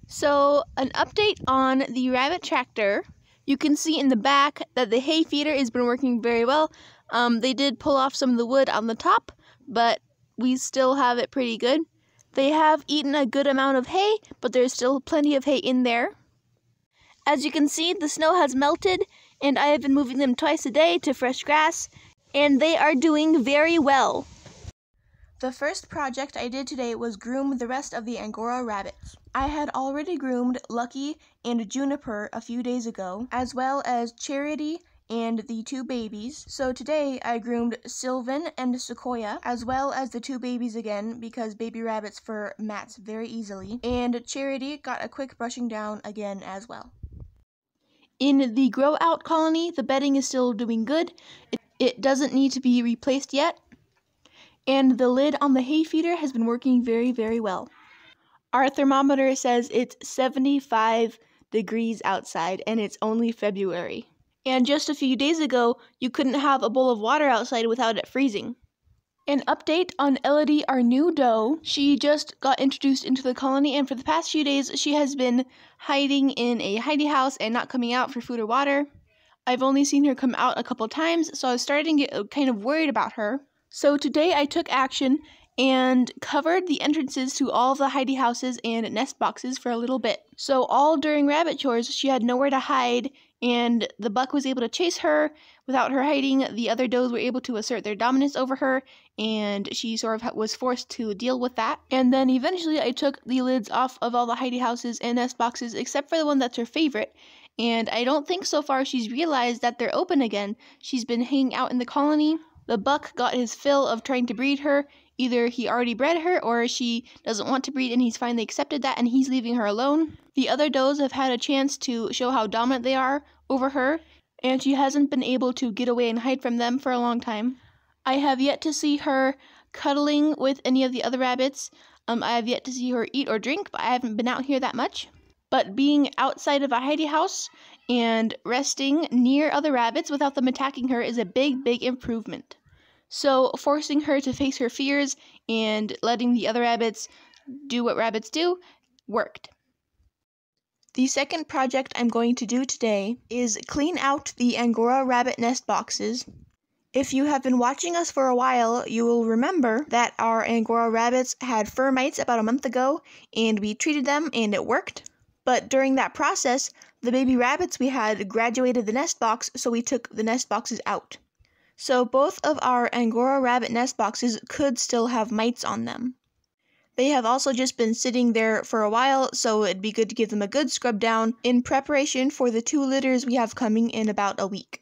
So, an update on the rabbit tractor. You can see in the back that the hay feeder has been working very well. They did pull off some of the wood on the top, but we still have it pretty good. They have eaten a good amount of hay, but there's still plenty of hay in there. As you can see, the snow has melted, and I have been moving them twice a day to fresh grass, and they are doing very well. The first project I did today was groom the rest of the Angora rabbits. I had already groomed Lucky and Juniper a few days ago, as well as Charity and the two babies. So today I groomed Sylvan and Sequoia, as well as the two babies again, because baby rabbits fur mats very easily. And Charity got a quick brushing down again as well. In the grow out colony, the bedding is still doing good. It doesn't need to be replaced yet. And the lid on the hay feeder has been working very, very well. Our thermometer says it's 75 degrees outside, and it's only February. And just a few days ago, you couldn't have a bowl of water outside without it freezing. An update on Elodie, our new doe. She just got introduced into the colony, and for the past few days, she has been hiding in a hidey house and not coming out for food or water. I've only seen her come out a couple times, so I was starting to get kind of worried about her. So today I took action and covered the entrances to all of the hidey houses and nest boxes for a little bit. So all during rabbit chores, she had nowhere to hide, and the buck was able to chase her without her hiding. The other does were able to assert their dominance over her, and she sort of was forced to deal with that. And then eventually I took the lids off of all the hidey houses and nest boxes, except for the one that's her favorite. And I don't think so far she's realized that they're open again. She's been hanging out in the colony. The buck got his fill of trying to breed her. Either he already bred her, or she doesn't want to breed and he's finally accepted that and he's leaving her alone. The other does have had a chance to show how dominant they are over her, and she hasn't been able to get away and hide from them for a long time. I have yet to see her cuddling with any of the other rabbits. I have yet to see her eat or drink, but I haven't been out here that much. But being outside of a hidey house and resting near other rabbits without them attacking her is a big, big improvement. So forcing her to face her fears and letting the other rabbits do what rabbits do worked. The second project I'm going to do today is clean out the Angora rabbit nest boxes. If you have been watching us for a while, you will remember that our Angora rabbits had fur mites about a month ago, and we treated them and it worked. But during that process, the baby rabbits we had graduated the nest box, so we took the nest boxes out. So both of our Angora rabbit nest boxes could still have mites on them. They have also just been sitting there for a while, so it'd be good to give them a good scrub down in preparation for the 2 litters we have coming in about a week.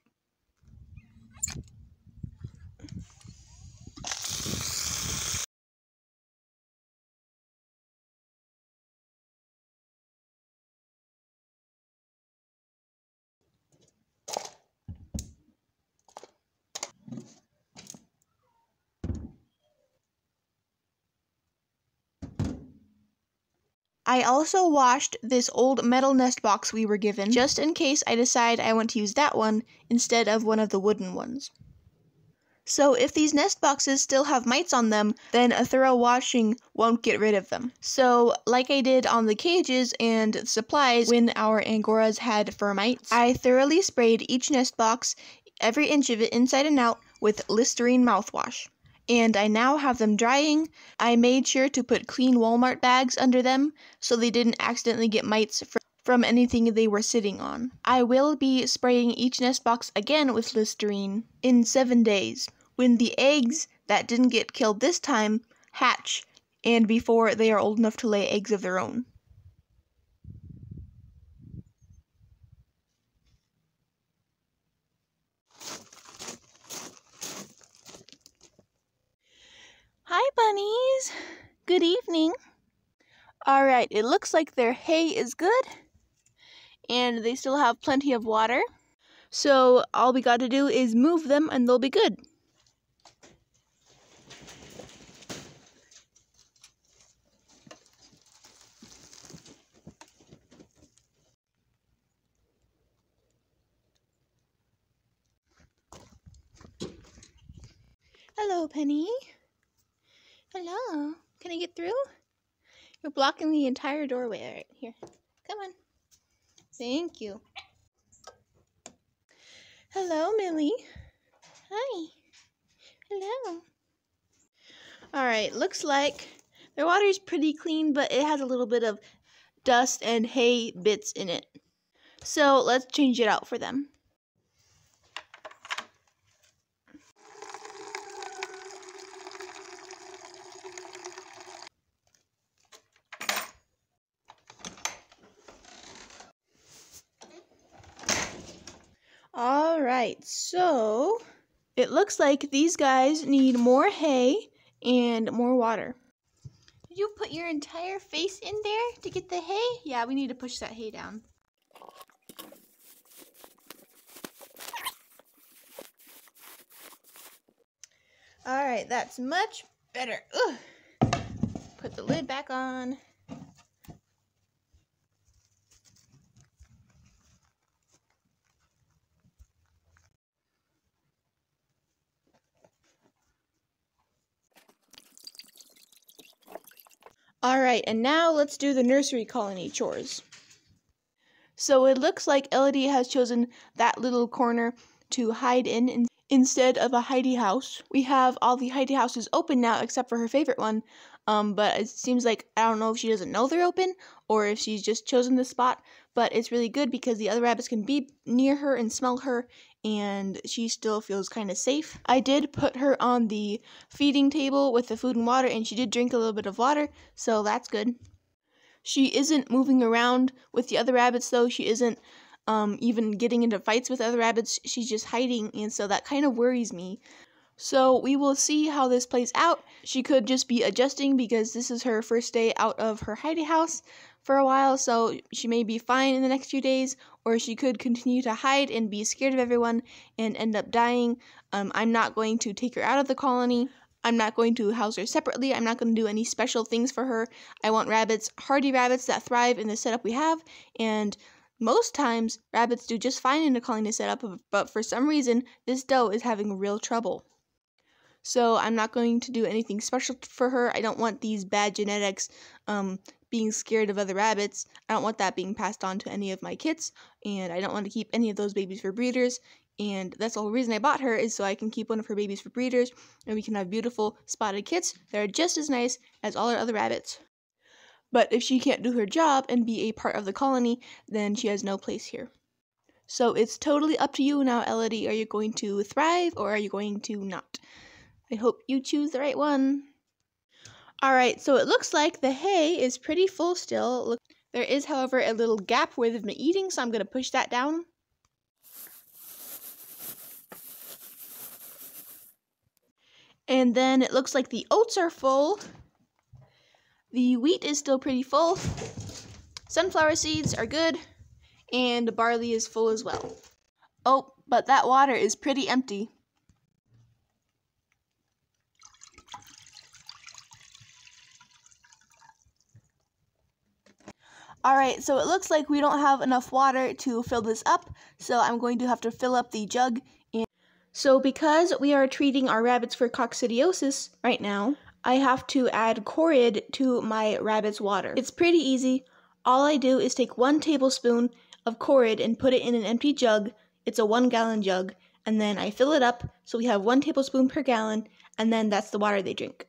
I also washed this old metal nest box we were given, just in case I decide I want to use that one instead of one of the wooden ones. So if these nest boxes still have mites on them, then a thorough washing won't get rid of them. So like I did on the cages and supplies when our Angoras had fur mites, I thoroughly sprayed each nest box, every inch of it inside and out, with Listerine mouthwash. And I now have them drying. I made sure to put clean Walmart bags under them so they didn't accidentally get mites from anything they were sitting on. I will be spraying each nest box again with Listerine in 7 days, when the eggs that didn't get killed this time hatch, and before they are old enough to lay eggs of their own. Hi, bunnies! Good evening! Alright, it looks like their hay is good, and they still have plenty of water. So all we got to do is move them and they'll be good. Hello, Penny. Hello. Can I get through? We're blocking the entire doorway. All right, here. Come on. Thank you. Hello, Millie. Hi. Hello. All right, looks like their water's pretty clean, but it has a little bit of dust and hay bits in it. So let's change it out for them. All right, so it looks like these guys need more hay and more water. Did you put your entire face in there to get the hay? Yeah, we need to push that hay down. All right, that's much better. Ugh. Put the lid back on. All right, and now let's do the nursery colony chores. So it looks like Elodie has chosen that little corner to hide in instead of a hidey house. We have all the hidey houses open now except for her favorite one, but it seems like, I don't know if she doesn't know they're open or if she's just chosen the spot, but it's really good because the other rabbits can be near her and smell her, and she still feels kind of safe. I did put her on the feeding table with the food and water, and she did drink a little bit of water, so that's good. She isn't moving around with the other rabbits, though. She isn't even getting into fights with other rabbits. She's just hiding, and so that kind of worries me. So we will see how this plays out. She could just be adjusting because this is her first day out of her hidey house for a while, so she may be fine in the next few days, or she could continue to hide and be scared of everyone and end up dying. I'm not going to take her out of the colony. I'm not going to house her separately. I'm not going to do any special things for her. I want rabbits, hardy rabbits that thrive in the setup we have, and most times rabbits do just fine in a colony setup, but for some reason this doe is having real trouble. So I'm not going to do anything special for her. I don't want these bad genetics being scared of other rabbits. I don't want that being passed on to any of my kits, and I don't want to keep any of those babies for breeders. And that's the whole reason I bought her, is so I can keep one of her babies for breeders, and we can have beautiful spotted kits that are just as nice as all our other rabbits. But if she can't do her job and be a part of the colony, then she has no place here. So it's totally up to you now, Elodie. Are you going to thrive or are you going to not? I hope you choose the right one. Alright, so it looks like the hay is pretty full still. Look, there is, however, a little gap where they've been eating, so I'm going to push that down. And then it looks like the oats are full. The wheat is still pretty full. Sunflower seeds are good. And the barley is full as well. Oh, but that water is pretty empty. Alright, so it looks like we don't have enough water to fill this up, so I'm going to have to fill up the jug. So because we are treating our rabbits for coccidiosis right now, I have to add Chores to my rabbit's water. It's pretty easy. All I do is take 1 tablespoon of Chores and put it in an empty jug. It's a 1-gallon jug. And then I fill it up, so we have 1 tablespoon per gallon, and then that's the water they drink.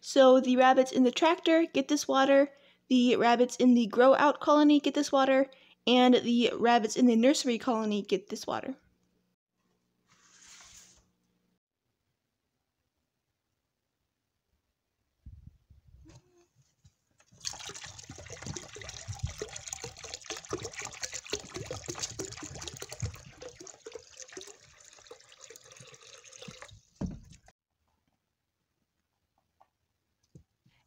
So the rabbits in the tractor get this water, the rabbits in the grow out colony get this water, and the rabbits in the nursery colony get this water.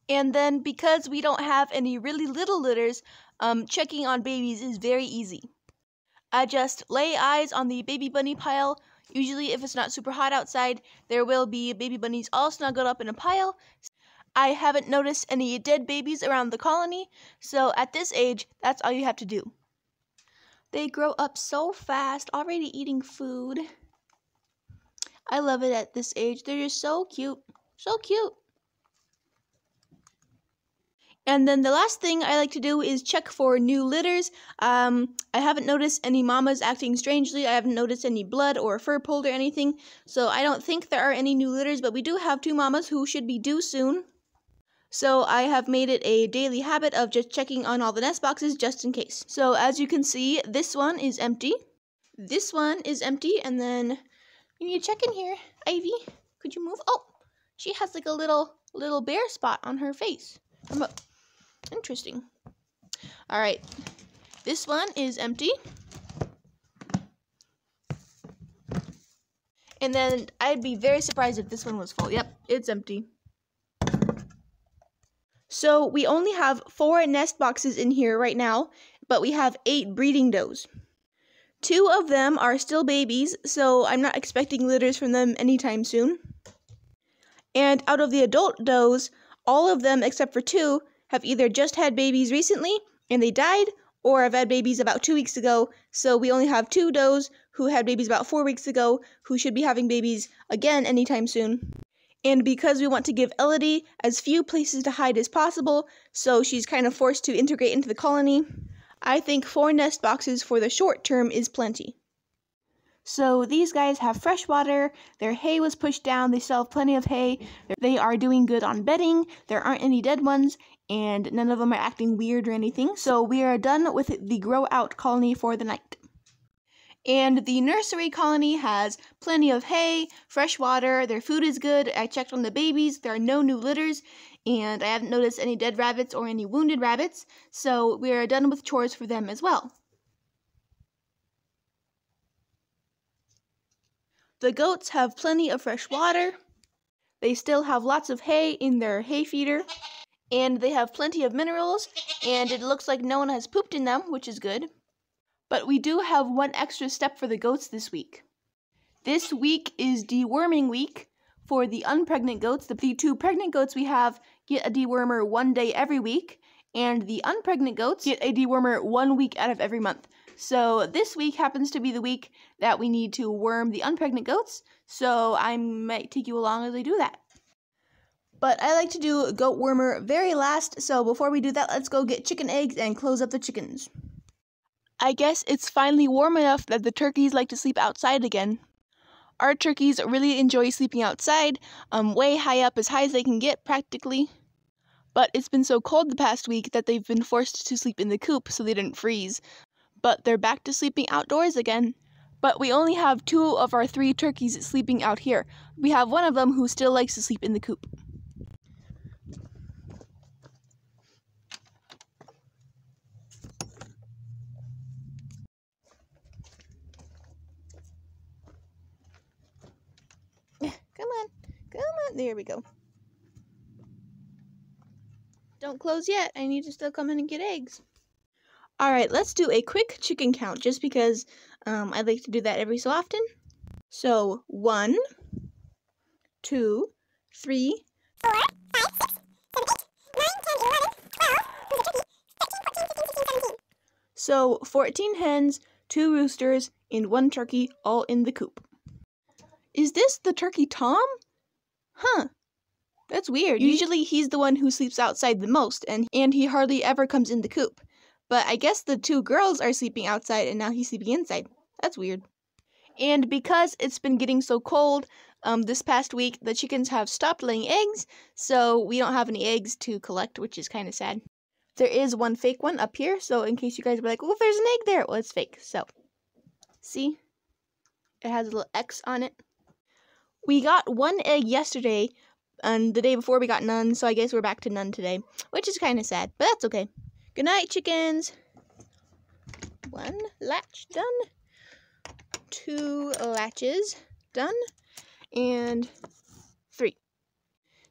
And then because we don't have any really little litters, checking on babies is very easy. I just lay eyes on the baby bunny pile. Usually if it's not super hot outside, there will be baby bunnies all snuggled up in a pile. I haven't noticed any dead babies around the colony, so at this age, that's all you have to do. They grow up so fast, already eating food. I love it at this age. They're just so cute. So cute. And then the last thing I like to do is check for new litters. I haven't noticed any mamas acting strangely. I haven't noticed any blood or fur pulled or anything. So I don't think there are any new litters, but we do have 2 mamas who should be due soon. So I have made it a daily habit of just checking on all the nest boxes just in case. So as you can see, this one is empty. This one is empty, and then you need to check in here. Ivy, could you move? Oh, she has like a little bare spot on her face. Interesting. All right, this one is empty. And then I'd be very surprised if this one was full. Yep, it's empty. So we only have 4 nest boxes in here right now, but we have 8 breeding does. 2 of them are still babies, so I'm not expecting litters from them anytime soon. And out of the adult does, all of them except for 2 have either just had babies recently and they died, or have had babies about 2 weeks ago. So we only have 2 does who had babies about 4 weeks ago who should be having babies again anytime soon. And because we want to give Elodie as few places to hide as possible, so she's kind of forced to integrate into the colony, I think 4 nest boxes for the short term is plenty. So these guys have fresh water, their hay was pushed down, they still have plenty of hay, they are doing good on bedding, there aren't any dead ones, and none of them are acting weird or anything. So we are done with the grow out colony for the night. And the nursery colony has plenty of hay, fresh water, their food is good, I checked on the babies, there are no new litters, and I haven't noticed any dead rabbits or any wounded rabbits, so we are done with chores for them as well. The goats have plenty of fresh water, they still have lots of hay in their hay feeder, and they have plenty of minerals, and it looks like no one has pooped in them, which is good. But we do have one extra step for the goats this week. This week is deworming week for the unpregnant goats. The 2 pregnant goats we have get a dewormer 1 day every week, and the unpregnant goats get a dewormer 1 week out of every month. So this week happens to be the week that we need to worm the unpregnant goats, so I might take you along as I do that. But I like to do goat wormer very last, so before we do that, let's go get chicken eggs and close up the chickens. I guess it's finally warm enough that the turkeys like to sleep outside again. Our turkeys really enjoy sleeping outside, way high up, as high as they can get practically. But it's been so cold the past week that they've been forced to sleep in the coop so they didn't freeze. But they're back to sleeping outdoors again. But we only have 2 of our 3 turkeys sleeping out here. We have one of them who still likes to sleep in the coop. Come on, there we go. Don't close yet, I need to still come in and get eggs. Alright, let's do a quick chicken count, just because I like to do that every so often. So, 1, 2, 3, 4, 5, 6, 7, 8, 9, 10, 11, 12, 13, 14, 15, 16, 17. So, 14 hens, 2 roosters, and 1 turkey, all in the coop. Is this the turkey Tom? Huh. That's weird. Usually he's the one who sleeps outside the most, and he hardly ever comes in the coop. But I guess the 2 girls are sleeping outside, and now he's sleeping inside. That's weird. And because it's been getting so cold this past week, the chickens have stopped laying eggs, so we don't have any eggs to collect, which is kind of sad. There is one fake one up here, so in case you guys were like, oh, there's an egg there. Well, it's fake. So, see? It has a little X on it. We got 1 egg yesterday, and the day before we got none, so I guess we're back to none today, which is kind of sad, but that's okay. Good night, chickens. 1 latch done. 2 latches done. And 3.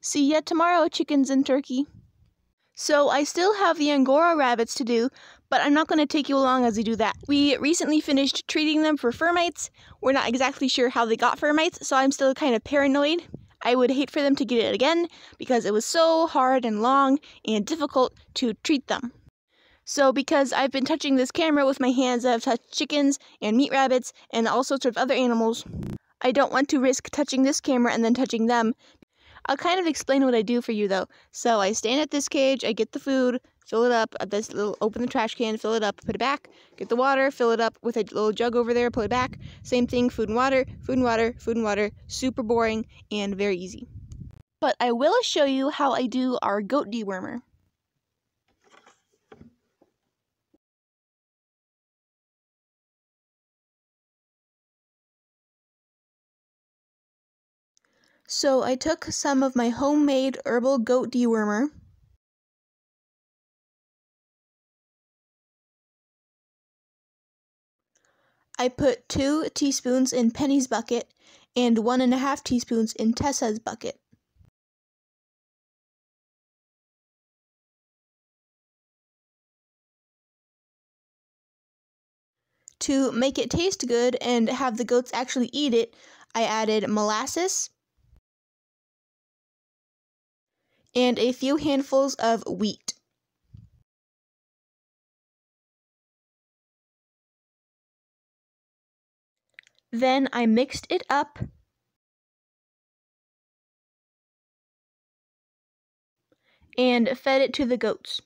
See ya tomorrow, chickens and turkey. So I still have the Angora rabbits to do, but I'm not going to take you along as we do that. We recently finished treating them for fur mites. We're not exactly sure how they got fur mites, so I'm still kind of paranoid. I would hate for them to get it again because it was so hard and long and difficult to treat them. So because I've been touching this camera with my hands, I've touched chickens and meat rabbits and all sorts of other animals, I don't want to risk touching this camera and then touching them. I'll kind of explain what I do for you though. So I stand at this cage, I get the food, fill it up, open the trash can, fill it up, put it back, get the water, fill it up with a little jug over there, put it back. Same thing, food and water, food and water, food and water. Super boring and very easy. But I will show you how I do our goat dewormer. So I took some of my homemade herbal goat dewormer. I put 2 teaspoons in Penny's bucket and 1.5 teaspoons in Tessa's bucket. To make it taste good and have the goats actually eat it, I added molasses and a few handfuls of wheat. Then I mixed it up and fed it to the goats.